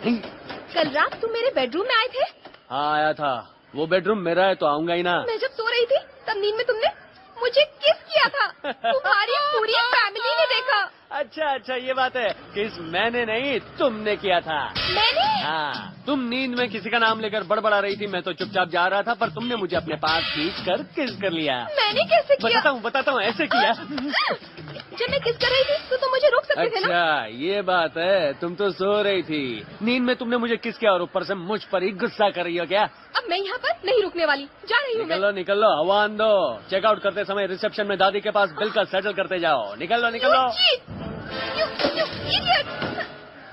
कल रात तुम मेरे बेडरूम में आए थे? हाँ आया था। वो बेडरूम मेरा है तो आऊंगा ही ना। मैं जब सो रही थी तब नींद में तुमने मुझे किस किया था। तुम्हारी पूरी फैमिली ने देखा। अच्छा अच्छा ये बात है। किस मैंने नहीं तुमने किया था। मैंने? हाँ तुम नींद में किसी का नाम लेकर बड़बड़ा रही थी। मैं तो चुपचाप जा रहा था पर तुमने मुझे अपने पास खींच कर किस कर लिया। मैंने कैसे किया? बताता हूँ ऐसे किया। जब मैं किस कर रही थी तो तुम मुझे रोक सकते थे ना? अच्छा ये बात है। तुम तो सो रही थी। नींद में तुमने मुझे किस किया और ऊपर से मुझ पर ही गुस्सा कर रही हो क्या? अब मैं यहाँ पर नहीं रुकने वाली। जा रही हूँ। निकल लो हवा दो। चेकआउट करते समय रिसेप्शन में दादी के पास बिल का सेटल करते जाओ। निकल लो।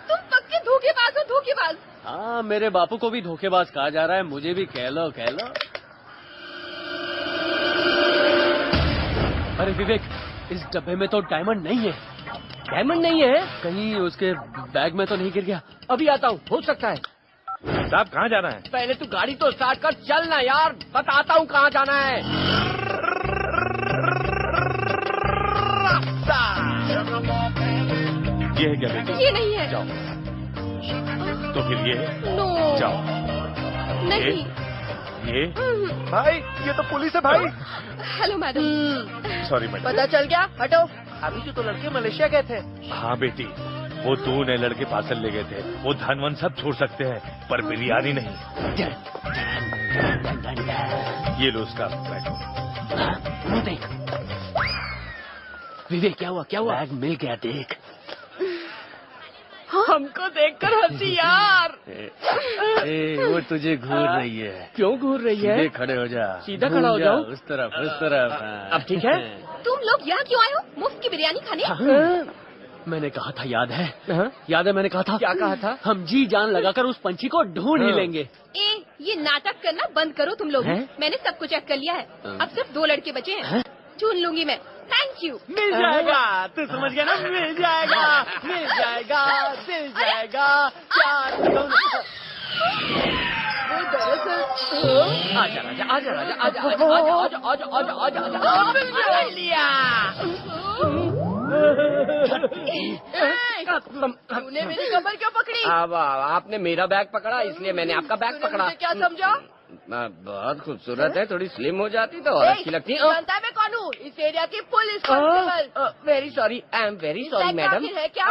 तुम पक्के धोखेबाज हो, धोखेबाज। हाँ मेरे बापू को भी धोखेबाज कहा जा रहा है। मुझे भी कह लो। अरे विवेक इस डब्बे में तो डायमंड नहीं है। डायमंड नहीं है? कहीं उसके बैग में तो नहीं गिर गया? अभी आता हूँ, हो सकता है। साहब कहाँ जाना है? पहले तू गाड़ी तो स्टार्ट कर। चलना यार, बताता हूँ कहाँ जाना है। ये है क्या बेटी? ये नहीं है। जाओ। तो फिर ये है? नो। जाओ। नहीं। ये भाई ये तो पुलिस है भाई। Hello madam. Sorry madam. पता चल गया, हटो। अभी से तो लड़के मलेशिया गए थे। हाँ बेटी वो 2 नए लड़के पार्सल ले गए थे। वो धन वन सब छोड़ सकते हैं पर बिरयानी नहीं। ये लो उसका बैठो। विवेक क्या हुआ? बैग मिल गया देख। हमको देखकर हंसी यार। वो तुझे घूर रही है। क्यों घूर रही है? सीधे खड़े हो जा। सीधा खड़ा हो जाओ। उस तरफ। अब ठीक है? तुम लोग यहाँ क्यों आए हो? मुफ्त की बिरयानी खाने? मैंने कहा था याद है? याद है मैंने कहा था? क्या कहा था? हम जी जान लगाकर उस पंछी को ढूंढ ही लेंगे। ये नाटक करना बंद करो तुम लोग। मैंने सब कुछ चेक कर लिया है। अब सिर्फ 2 लड़के बचे हैं। ढूंढ लूंगी मैं। Thank you. मिल जाएगा। तू समझ गया ना? मिल जाएगा। आजा लिया। तूने मेरी कमर क्यों पकड़ी? अब आपने मेरा बैग पकड़ा इसलिए मैंने आपका बैग पकड़ा। क्या समझा? बहुत खूबसूरत है। थोड़ी स्लिम हो जाती तो और अच्छी लगती। जानता है मैं कौन हूँ? इस एरिया की police constable. Very sorry, I am very sorry madam. है क्या?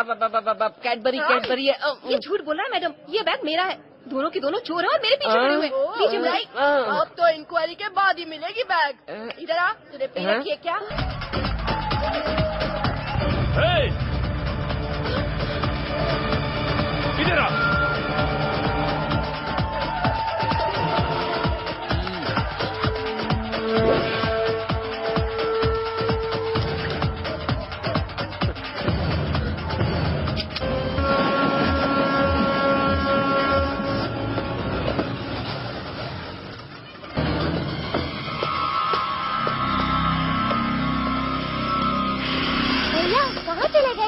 कैडबरी है। ये झूठ बोल रहा है मैडम। ये बैग मेरा है। दोनों के दोनों चोर हैं और मेरे पीछे खड़े हुए हैं। पीछे बुलाई। अब तो इंक्वायरी के बाद ही मिलेगी बैग। इधर आ। तुझे पे रखी है क्या? इधर आ।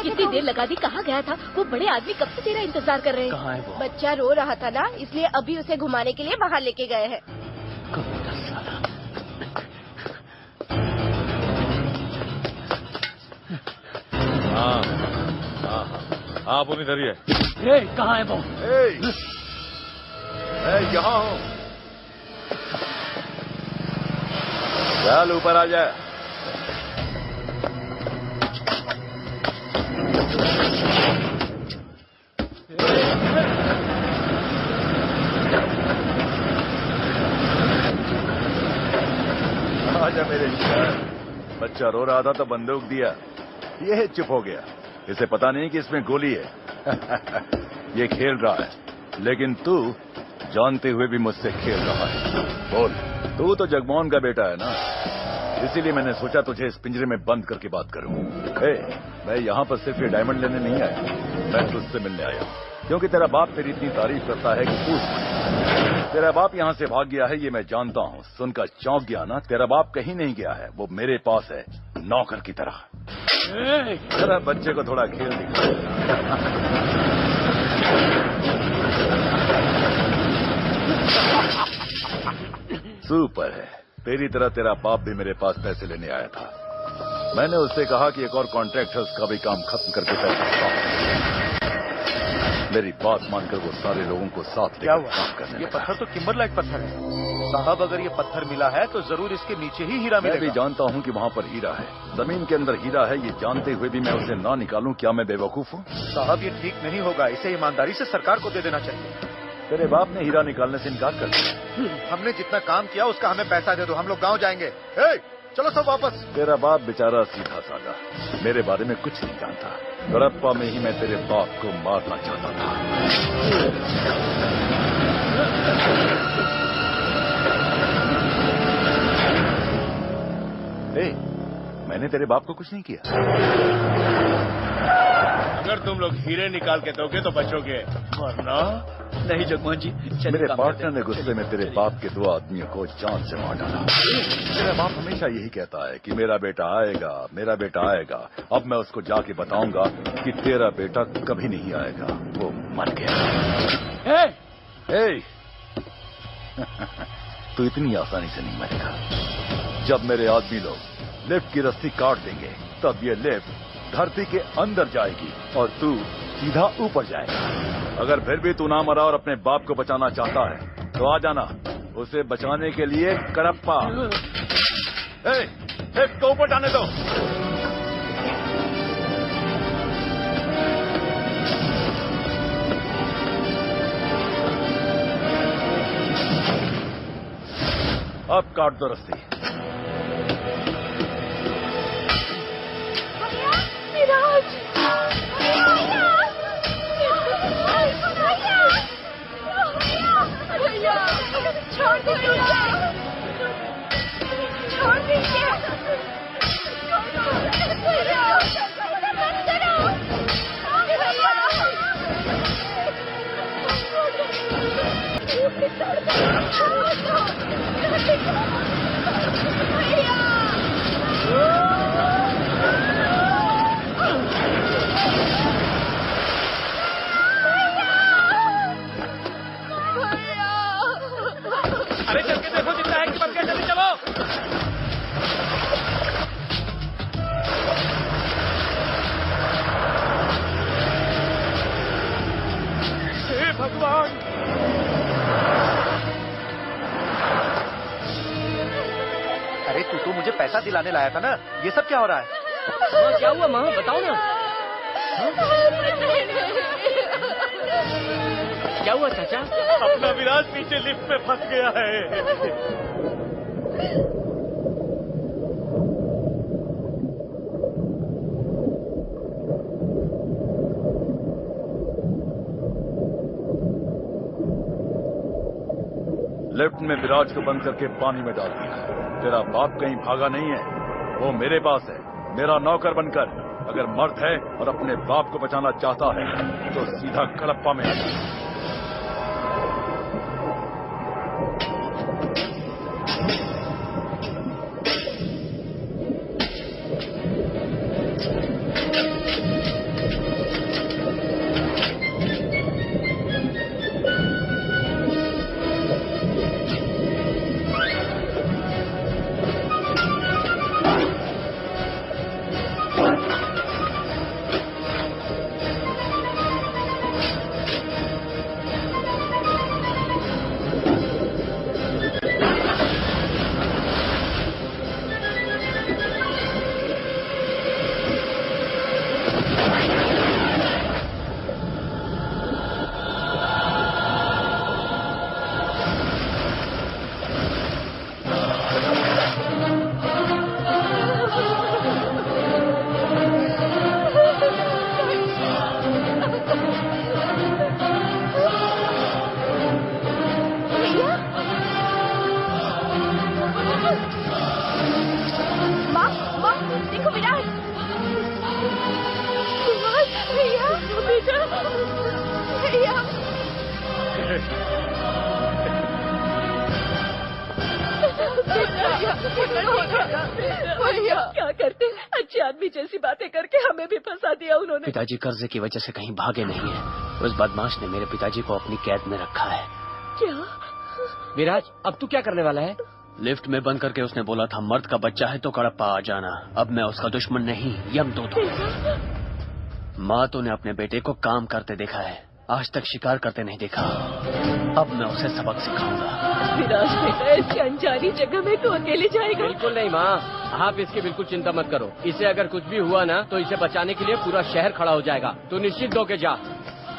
कितनी देर लगा दी? कहाँ गया था वो बड़े आदमी? कब से तेरा इंतजार कर रहे हैं। कहाँ है वो? बच्चा रो रहा था ना, इसलिए अभी उसे घुमाने के लिए बाहर लेके गए हैं। हाँ आप उन्हीं इधर ही है। कहाँ है वो? यहाँ हूँ। चल ऊपर आ जा। आजा मेरे शहर। बच्चा रो रहा था तो बंदूक दिया, ये चुप हो गया। इसे पता नहीं कि इसमें गोली है। ये खेल रहा है, लेकिन तू जानते हुए भी मुझसे खेल रहा है। बोल, तू तो जगमोहन का बेटा है ना, इसीलिए मैंने सोचा तुझे इस पिंजरे में बंद करके बात करूं। मैं यहाँ पर सिर्फ ये डायमंड लेने नहीं आया, मैं तुझसे मिलने आया हूँ। क्योंकि तेरा बाप तेरी इतनी तारीफ करता है कि पूछ। तेरा बाप यहाँ से भाग गया है ये मैं जानता हूँ। सुनकर चौंक गया ना? तेरा बाप कहीं नहीं गया है, वो मेरे पास है, नौकर की तरह। जरा बच्चे को थोड़ा खेल दिखा। सुपर है। तेरी तरह तेरा बाप भी मेरे पास पैसे लेने आया था। मैंने उससे कहा कि एक और कॉन्ट्रैक्ट है, उसका भी काम खत्म करके पैसे। मेरी बात मानकर वो सारे लोगों को साथ क्या लेकर हुआ? काम करने ये लगा। पत्थर तो किम्बरलाइट पत्थर है साहब। अगर ये पत्थर मिला है तो जरूर इसके नीचे ही हीरा मैं भी मिलेगा। जानता हूँ कि वहाँ पर हीरा है, जमीन के अंदर हीरा है। ये जानते हुए भी मैं उसे ना निकालूं, क्या मैं बेवकूफ हूँ? साहब ये ठीक नहीं होगा, इसे ईमानदारी से सरकार को दे देना चाहिए। तेरे बाप ने हीरा निकालने से इनकार कर दिया। हमने जितना काम किया उसका हमें पैसा दे दो, हम लोग गाँव जाएंगे। चलो सब वापस। तेरा बाप बेचारा सीधा साधा, मेरे बारे में कुछ नहीं जानता। कडप्पा में ही मैं तेरे बाप को मारना चाहता था। मैंने तेरे बाप को कुछ नहीं किया। अगर तुम लोग हीरे निकाल के दोगे तो बचोगे, वरना नहीं जगमोहन जी, मेरे पार्टनर ने गुस्से में तेरे बाप के 2 आदमियों को जान से मार डाला। मेरा बाप हमेशा यही कहता है कि मेरा बेटा आएगा, मेरा बेटा आएगा। अब मैं उसको जाके बताऊंगा कि तेरा बेटा कभी नहीं आएगा, वो मर गया। तू इतनी आसानी से नहीं मरेगा। जब मेरे आदमी लोग लिफ्ट की रस्सी काट देंगे, तब ये लिफ्ट धरती के अंदर जाएगी और तू सीधा ऊपर जाएगा। अगर फिर भी तू ना मरा और अपने बाप को बचाना चाहता है तो आ जाना, उसे बचाने के लिए कडप्पा। लिफ्ट को ऊपर जाने दो। अब काट दो रस्सी। छोड़ दीजिए। अरे चल के देखो जितना है कि बच गया, जल्दी चलो। हे भगवान! अरे तू तो मुझे पैसा दिलाने लाया था ना, ये सब क्या हो रहा है? क्या हुआ माँ, बताओ ना। क्या हुआ चाचा? अपना विराज पीछे लिफ्ट में फंस गया है। लिफ्ट में विराज को बंद करके पानी में डाल दिया। तेरा बाप कहीं भागा नहीं है, वो मेरे पास है, मेरा नौकर बनकर। अगर मर्द है और अपने बाप को बचाना चाहता है तो सीधा कडप्पा में आ जाए। देखो विराट। भैया बेटा, भैया। भैया क्या करते, अच्छे आदमी जैसी बातें करके हमें भी फंसा दिया उन्होंने। पिताजी कर्जे की वजह से कहीं भागे नहीं है। उस बदमाश ने मेरे पिताजी को अपनी कैद में रखा है। क्या? विराज, अब तू क्या करने वाला है? लिफ्ट में बंद करके उसने बोला था मर्द का बच्चा है तो कडप्पा आ जाना। अब मैं उसका दुश्मन नहीं, यमदूत हूँ। माँ तो ने अपने बेटे को काम करते देखा है, आज तक शिकार करते नहीं देखा, अब मैं उसे सबक सिखाऊंगा। विराज बेटा इसकी अनजानी जगह में तो अकेले जाएगा। बिल्कुल नहीं माँ, आप इसकी बिल्कुल चिंता मत करो। इसे अगर कुछ भी हुआ ना तो इसे बचाने के लिए पूरा शहर खड़ा हो जाएगा। तू निश्चित होके जा,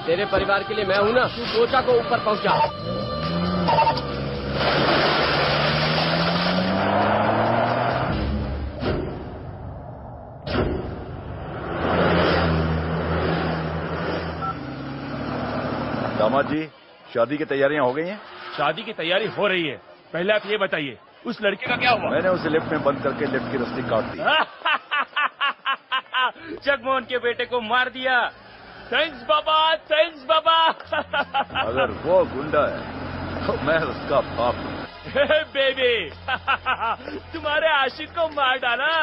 तेरे परिवार के लिए मैं हूँ ना। तू कोचा को ऊपर पहुँचा। दामाद जी, शादी की तैयारियां हो गई हैं? शादी की तैयारी हो रही है। पहले आप ये बताइए, उस लड़के का क्या हुआ? मैंने उसे लिफ्ट में बंद करके लिफ्ट की रस्सी काट दी। जगमोहन के बेटे को मार दिया। थैंक्स बाबा, थैंक्स बाबा। अगर वो गुंडा है तो मैं उसका बाप हूँ। बेबी, तुम्हारे आशिक को मार डाला।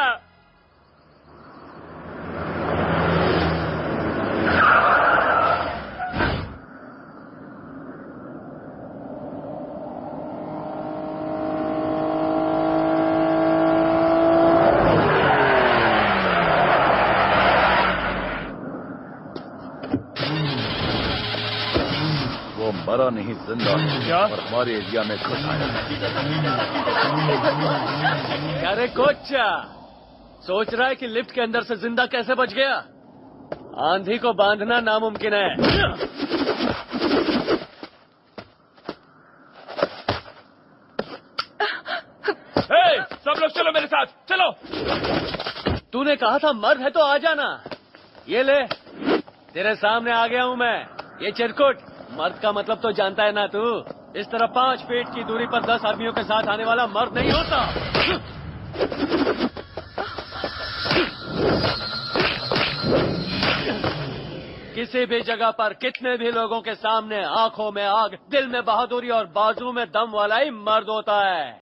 वो मरा नहीं, जिंदा है क्या? और हमारे एरिया में घुस आया। अरे कोचा, सोच रहा है कि लिफ्ट के अंदर से जिंदा कैसे बच गया? आंधी को बांधना नामुमकिन है। सब लोग चलो मेरे साथ, चलो। तूने कहा था मर्द है तो आ जाना। ये ले, तेरे सामने आ गया हूँ मैं। ये चिरकुट, मर्द का मतलब तो जानता है ना तू? इस तरह 5 फीट की दूरी पर 10 आदमियों के साथ आने वाला मर्द नहीं होता। किसी भी जगह पर कितने भी लोगों के सामने आंखों में आग, दिल में बहादुरी और बाजू में दम वाला ही मर्द होता है।